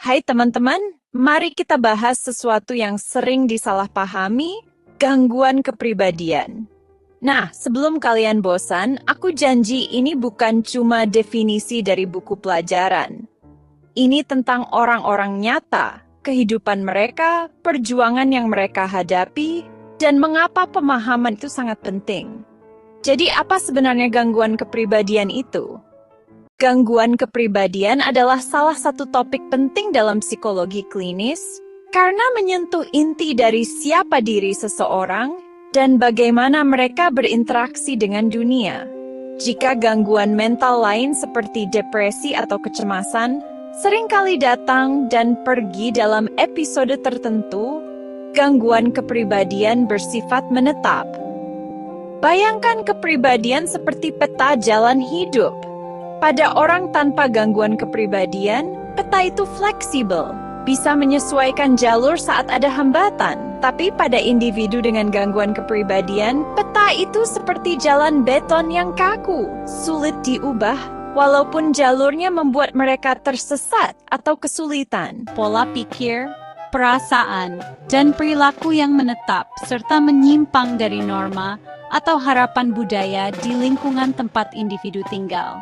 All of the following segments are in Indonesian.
Hai teman-teman, mari kita bahas sesuatu yang sering disalahpahami, gangguan kepribadian. Nah, sebelum kalian bosan, aku janji ini bukan cuma definisi dari buku pelajaran. Ini tentang orang-orang nyata, kehidupan mereka, perjuangan yang mereka hadapi, dan mengapa pemahaman itu sangat penting. Jadi apa sebenarnya gangguan kepribadian itu? Gangguan kepribadian adalah salah satu topik penting dalam psikologi klinis karena menyentuh inti dari siapa diri seseorang dan bagaimana mereka berinteraksi dengan dunia. Jika gangguan mental lain seperti depresi atau kecemasan seringkali datang dan pergi dalam episode tertentu, gangguan kepribadian bersifat menetap. Bayangkan kepribadian seperti peta jalan hidup. Pada orang tanpa gangguan kepribadian, peta itu fleksibel, bisa menyesuaikan jalur saat ada hambatan. Tapi pada individu dengan gangguan kepribadian, peta itu seperti jalan beton yang kaku, sulit diubah, walaupun jalurnya membuat mereka tersesat atau kesulitan. Pola pikir, perasaan, dan perilaku yang menetap serta menyimpang dari norma atau harapan budaya di lingkungan tempat individu tinggal.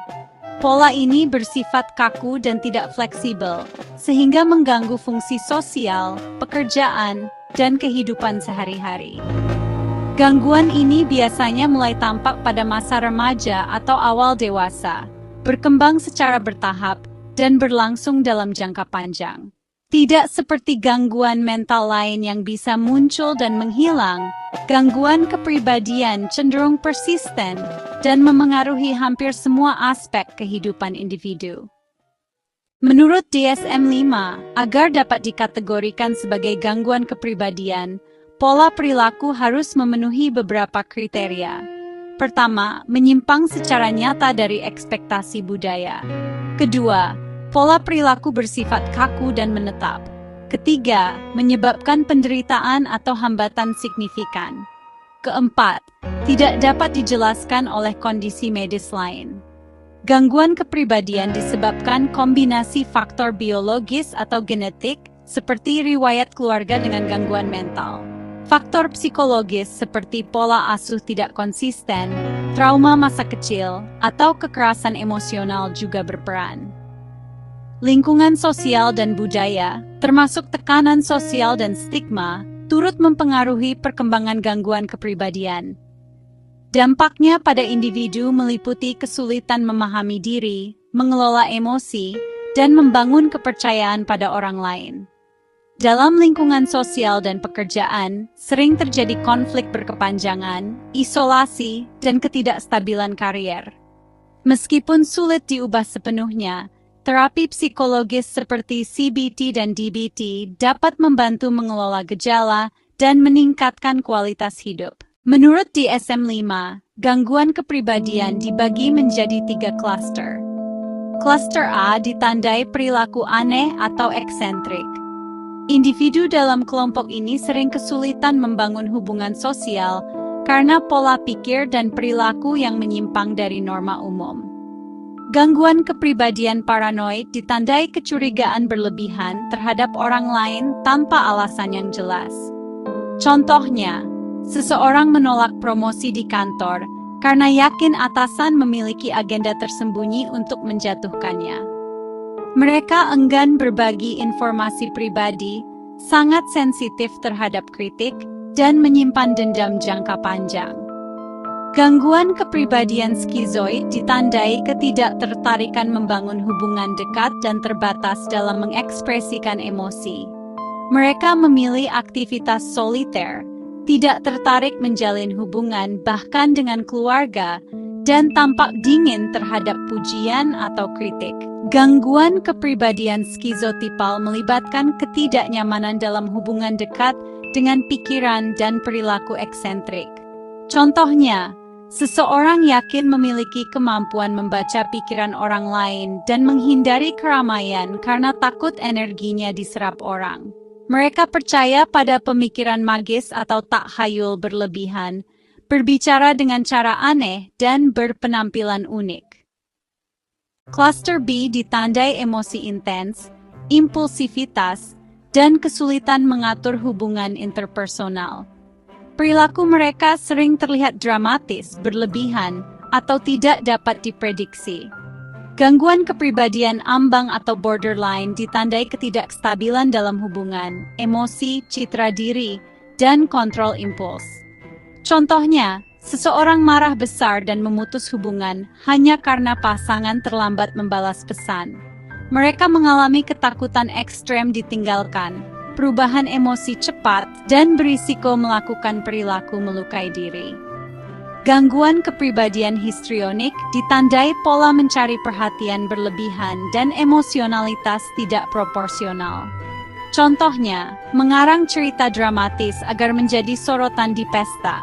Pola ini bersifat kaku dan tidak fleksibel, sehingga mengganggu fungsi sosial, pekerjaan, dan kehidupan sehari-hari. Gangguan ini biasanya mulai tampak pada masa remaja atau awal dewasa, berkembang secara bertahap, dan berlangsung dalam jangka panjang. Tidak seperti gangguan mental lain yang bisa muncul dan menghilang, gangguan kepribadian cenderung persisten dan memengaruhi hampir semua aspek kehidupan individu. Menurut DSM-5, agar dapat dikategorikan sebagai gangguan kepribadian, pola perilaku harus memenuhi beberapa kriteria. Pertama, menyimpang secara nyata dari ekspektasi budaya. Kedua, pola perilaku bersifat kaku dan menetap. Ketiga, menyebabkan penderitaan atau hambatan signifikan. Keempat, tidak dapat dijelaskan oleh kondisi medis lain. Gangguan kepribadian disebabkan kombinasi faktor biologis atau genetik, seperti riwayat keluarga dengan gangguan mental. Faktor psikologis seperti pola asuh tidak konsisten, trauma masa kecil, atau kekerasan emosional juga berperan. Lingkungan sosial dan budaya, termasuk tekanan sosial dan stigma, turut mempengaruhi perkembangan gangguan kepribadian. Dampaknya pada individu meliputi kesulitan memahami diri, mengelola emosi, dan membangun kepercayaan pada orang lain. Dalam lingkungan sosial dan pekerjaan, sering terjadi konflik berkepanjangan, isolasi, dan ketidakstabilan karier. Meskipun sulit diubah sepenuhnya, terapi psikologis seperti CBT dan DBT dapat membantu mengelola gejala dan meningkatkan kualitas hidup. Menurut DSM-5, gangguan kepribadian dibagi menjadi 3 klaster. Klaster A ditandai perilaku aneh atau eksentrik. Individu dalam kelompok ini sering kesulitan membangun hubungan sosial karena pola pikir dan perilaku yang menyimpang dari norma umum. Gangguan kepribadian paranoid ditandai kecurigaan berlebihan terhadap orang lain tanpa alasan yang jelas. Contohnya, seseorang menolak promosi di kantor karena yakin atasan memiliki agenda tersembunyi untuk menjatuhkannya. Mereka enggan berbagi informasi pribadi, sangat sensitif terhadap kritik, dan menyimpan dendam jangka panjang. Gangguan kepribadian skizoid ditandai ketidaktertarikan membangun hubungan dekat dan terbatas dalam mengekspresikan emosi. Mereka memilih aktivitas soliter, tidak tertarik menjalin hubungan bahkan dengan keluarga, dan tampak dingin terhadap pujian atau kritik. Gangguan kepribadian skizotipal melibatkan ketidaknyamanan dalam hubungan dekat dengan pikiran dan perilaku eksentrik. Contohnya, seseorang yakin memiliki kemampuan membaca pikiran orang lain dan menghindari keramaian karena takut energinya diserap orang. Mereka percaya pada pemikiran magis atau takhayul berlebihan, berbicara dengan cara aneh, dan berpenampilan unik. Cluster B ditandai emosi intens, impulsivitas, dan kesulitan mengatur hubungan interpersonal. Perilaku mereka sering terlihat dramatis, berlebihan, atau tidak dapat diprediksi. Gangguan kepribadian ambang atau borderline ditandai ketidakstabilan dalam hubungan, emosi, citra diri, dan kontrol impuls. Contohnya, seseorang marah besar dan memutus hubungan hanya karena pasangan terlambat membalas pesan. Mereka mengalami ketakutan ekstrem ditinggalkan, perubahan emosi cepat, dan berisiko melakukan perilaku melukai diri. Gangguan kepribadian histrionik ditandai pola mencari perhatian berlebihan dan emosionalitas tidak proporsional. Contohnya, mengarang cerita dramatis agar menjadi sorotan di pesta.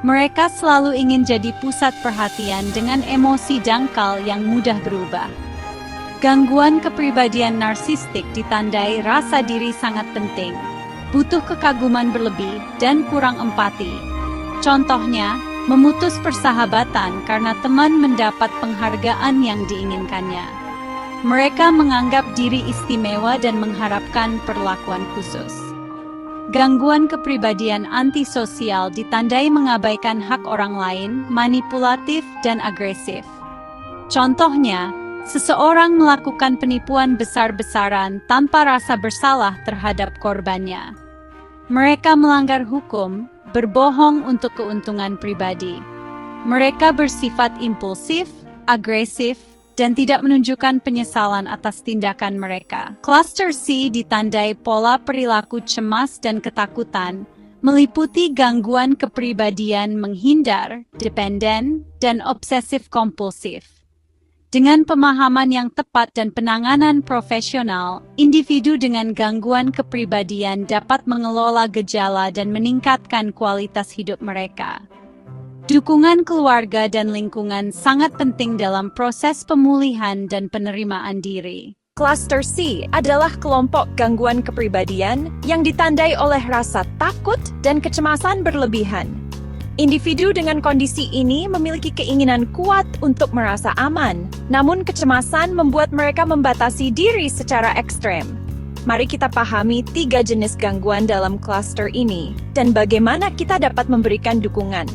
Mereka selalu ingin jadi pusat perhatian dengan emosi dangkal yang mudah berubah. Gangguan kepribadian narsistik ditandai rasa diri sangat penting, butuh kekaguman berlebih, dan kurang empati. Contohnya, memutus persahabatan karena teman mendapat penghargaan yang diinginkannya. Mereka menganggap diri istimewa dan mengharapkan perlakuan khusus. Gangguan kepribadian antisosial ditandai mengabaikan hak orang lain, manipulatif, dan agresif. Contohnya, seseorang melakukan penipuan besar-besaran tanpa rasa bersalah terhadap korbannya. Mereka melanggar hukum, berbohong untuk keuntungan pribadi. Mereka bersifat impulsif, agresif, dan tidak menunjukkan penyesalan atas tindakan mereka. Cluster C ditandai pola perilaku cemas dan ketakutan, meliputi gangguan kepribadian menghindar, dependen, dan obsesif-kompulsif. Dengan pemahaman yang tepat dan penanganan profesional, individu dengan gangguan kepribadian dapat mengelola gejala dan meningkatkan kualitas hidup mereka. Dukungan keluarga dan lingkungan sangat penting dalam proses pemulihan dan penerimaan diri. Cluster C adalah kelompok gangguan kepribadian yang ditandai oleh rasa takut dan kecemasan berlebihan. Individu dengan kondisi ini memiliki keinginan kuat untuk merasa aman, namun kecemasan membuat mereka membatasi diri secara ekstrem. Mari kita pahami 3 jenis gangguan dalam cluster ini, dan bagaimana kita dapat memberikan dukungan.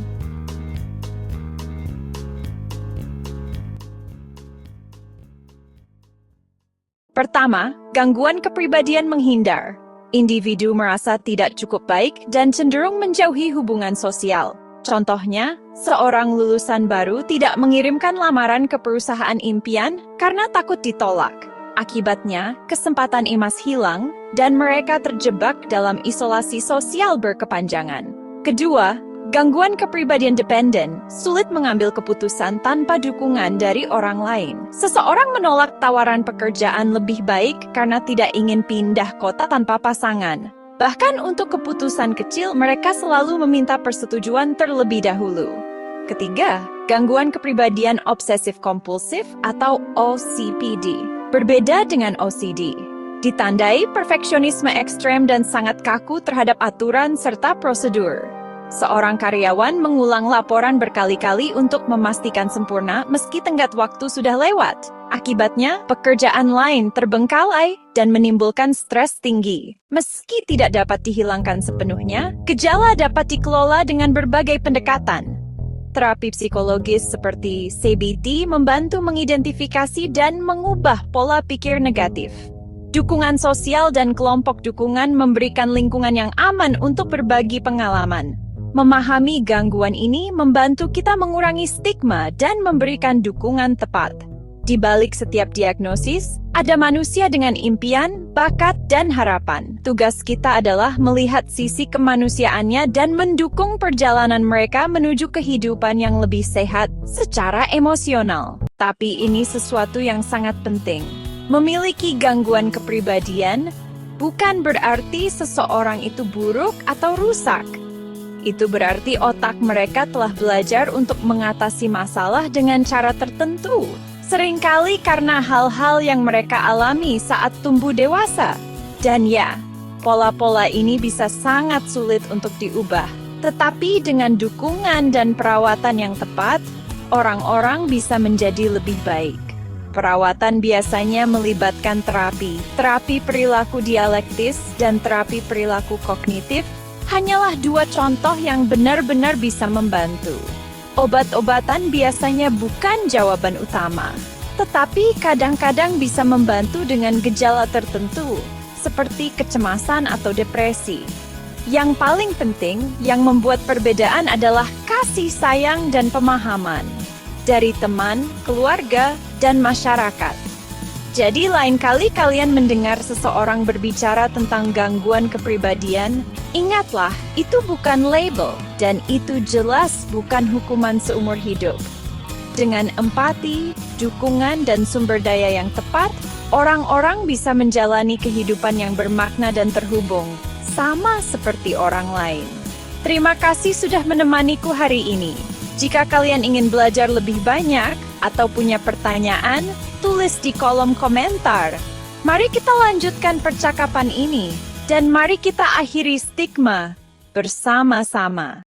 Pertama, gangguan kepribadian menghindar. Individu merasa tidak cukup baik dan cenderung menjauhi hubungan sosial. Contohnya, seorang lulusan baru tidak mengirimkan lamaran ke perusahaan impian karena takut ditolak. Akibatnya, kesempatan emas hilang dan mereka terjebak dalam isolasi sosial berkepanjangan. Kedua, gangguan kepribadian dependen, sulit mengambil keputusan tanpa dukungan dari orang lain. Seseorang menolak tawaran pekerjaan lebih baik karena tidak ingin pindah kota tanpa pasangan. Bahkan untuk keputusan kecil, mereka selalu meminta persetujuan terlebih dahulu. Ketiga, gangguan kepribadian obsesif-kompulsif atau OCPD. Berbeda dengan OCD, ditandai perfeksionisme ekstrem dan sangat kaku terhadap aturan serta prosedur. Seorang karyawan mengulang laporan berkali-kali untuk memastikan sempurna meski tenggat waktu sudah lewat. Akibatnya, pekerjaan lain terbengkalai dan menimbulkan stres tinggi. Meski tidak dapat dihilangkan sepenuhnya, gejala dapat dikelola dengan berbagai pendekatan. Terapi psikologis seperti CBT membantu mengidentifikasi dan mengubah pola pikir negatif. Dukungan sosial dan kelompok dukungan memberikan lingkungan yang aman untuk berbagi pengalaman. Memahami gangguan ini membantu kita mengurangi stigma dan memberikan dukungan tepat. Di balik setiap diagnosis, ada manusia dengan impian, bakat, dan harapan. Tugas kita adalah melihat sisi kemanusiaannya dan mendukung perjalanan mereka menuju kehidupan yang lebih sehat secara emosional. Tapi ini sesuatu yang sangat penting. Memiliki gangguan kepribadian bukan berarti seseorang itu buruk atau rusak. Itu berarti otak mereka telah belajar untuk mengatasi masalah dengan cara tertentu. Seringkali karena hal-hal yang mereka alami saat tumbuh dewasa. Dan ya, pola-pola ini bisa sangat sulit untuk diubah. Tetapi dengan dukungan dan perawatan yang tepat, orang-orang bisa menjadi lebih baik. Perawatan biasanya melibatkan terapi perilaku dialektis, dan terapi perilaku kognitif, hanyalah dua contoh yang benar-benar bisa membantu. Obat-obatan biasanya bukan jawaban utama, tetapi kadang-kadang bisa membantu dengan gejala tertentu, seperti kecemasan atau depresi. Yang paling penting, yang membuat perbedaan adalah kasih sayang dan pemahaman dari teman, keluarga, dan masyarakat. Jadi lain kali kalian mendengar seseorang berbicara tentang gangguan kepribadian, ingatlah, itu bukan label, dan itu jelas bukan hukuman seumur hidup. Dengan empati, dukungan, dan sumber daya yang tepat, orang-orang bisa menjalani kehidupan yang bermakna dan terhubung, sama seperti orang lain. Terima kasih sudah menemaniku hari ini. Jika kalian ingin belajar lebih banyak, atau punya pertanyaan, tulis di kolom komentar. Mari kita lanjutkan percakapan ini, dan mari kita akhiri stigma bersama-sama.